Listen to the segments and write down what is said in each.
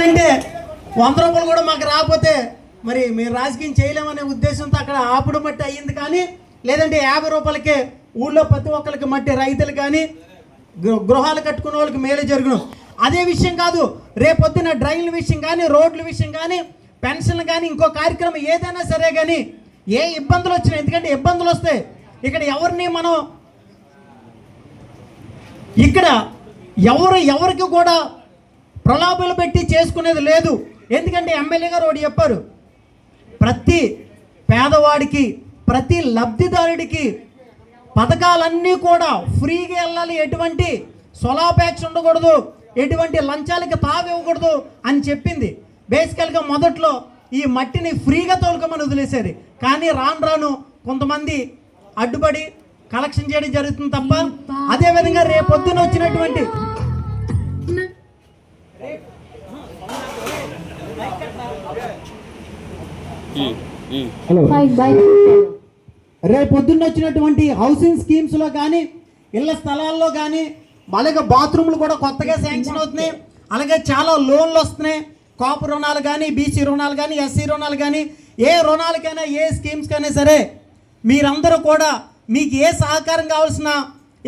లేదంటే 100 రూపాయలు కూడా మాకు రాకపోతే మరి మీరు రాజకీయం చేయలేమనే ఉద్దేశంతో అక్కడ ఆపుడు మట్టి అయ్యింది. కానీ లేదంటే 50 రూపాయలకే ఊళ్ళో ప్రతి ఒక్కరికి మట్టి రైతులు కానీ గృహాలు కట్టుకునే వాళ్ళకి మేలు జరుగును. అదే విషయం కాదు, రేపొద్దున డ్రైన్ల విషయం కానీ రోడ్ల విషయం కానీ పెన్షన్లు కానీ ఇంకో కార్యక్రమం ఏదైనా సరే కానీ ఏ ఇబ్బందులు వచ్చినాయి, ఎందుకంటే ఇబ్బందులు వస్తాయి. ఇక్కడ ఎవరిని మనం ఇక్కడ ఎవరికి కూడా ప్రలోభాలు పెట్టి చేసుకునేది లేదు. ఎందుకంటే ఎమ్మెల్యే గారు ఒకటి చెప్పారు, ప్రతి పేదవాడికి ప్రతి లబ్ధిదారుడికి పథకాలన్నీ కూడా ఫ్రీగా వెళ్ళాలి, ఎటువంటి స్వలాపేక్ష ఉండకూడదు, ఎటువంటి లంచాలకి తావివ్వకూడదు అని చెప్పింది. బేసికల్గా మొదట్లో ఈ మట్టిని ఫ్రీగా తోలుకోమని వదిలేశారు. కానీ రాను రాను కొంతమంది అడ్డుపడి కలెక్షన్ చేయడం జరుగుతుంది తప్ప. అదేవిధంగా రేపొద్దున వచ్చినటువంటి రేపొద్దున్న వచ్చినటువంటి హౌసింగ్ స్కీమ్స్లో కానీ ఇళ్ల స్థలాల్లో కానీ అలాగే బాత్రూమ్లు కూడా కొత్తగా శాంక్షన్ అవుతున్నాయి. అలాగే చాలా లోన్లు వస్తున్నాయి, కాపు రుణాలు కానీ బీసీ రుణాలు కానీ ఎస్సీ రుణాలు కానీ ఏ రుణాలకైనా ఏ స్కీమ్స్కైనా సరే మీరందరూ కూడా మీకు ఏ సహకారం కావాల్సిన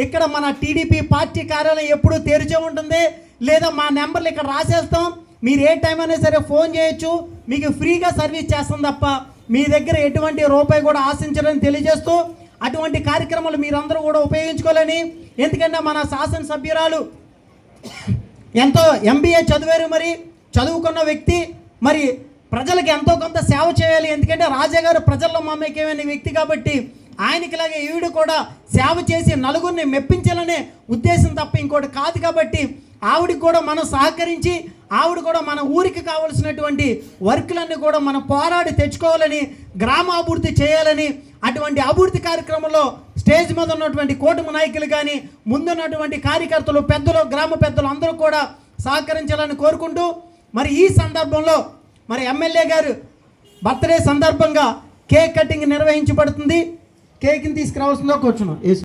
ఇక్కడ మన టీడీపీ పార్టీ కార్యాలయం ఎప్పుడూ తెరిచే ఉంటుంది. లేదా మా నెంబర్లు ఇక్కడ రాసేస్తాం, మీరు ఏ టైం అయినా సరే ఫోన్ చేయొచ్చు, మీకు ఫ్రీగా సర్వీస్ చేస్తాం తప్ప మీ దగ్గర ఎటువంటి రూపాయి కూడా ఆశించాలని తెలియజేస్తూ అటువంటి కార్యక్రమాలు మీరందరూ కూడా ఉపయోగించుకోవాలని. ఎందుకంటే మన శాసనసభ్యురాలు ఎంతో MBA చదివారు, మరి చదువుకున్న వ్యక్తి, మరి ప్రజలకు ఎంతో కొంత సేవ చేయాలి. ఎందుకంటే రాజా గారు ప్రజల్లో మమేకమైన వ్యక్తి కాబట్టి ఆయనకిలాగే ఈవిడ కూడా సేవ చేసి నలుగురిని మెప్పించాలనే ఉద్దేశం తప్ప ఇంకోటి కాదు. కాబట్టి ఆవిడికి కూడా మనం సహకరించి ఆవిడ కూడా మన ఊరికి కావలసినటువంటి వర్కులన్నీ కూడా మనం పోరాడి తెచ్చుకోవాలని, గ్రామాభివృద్ధి చేయాలని, అటువంటి అభివృద్ధి కార్యక్రమంలో స్టేజ్ మీద ఉన్నటువంటి కూటమి నాయకులు కానీ ముందున్నటువంటి కార్యకర్తలు పెద్దలు గ్రామ పెద్దలు అందరూ కూడా సహకరించాలని కోరుకుంటూ మరి ఈ సందర్భంలో మరి ఎమ్మెల్యే గారు బర్త్డే సందర్భంగా కేక్ కటింగ్ నిర్వహించబడుతుంది. కేక్ని తీసుకురావాల్సిందో కూర్చున్నాం.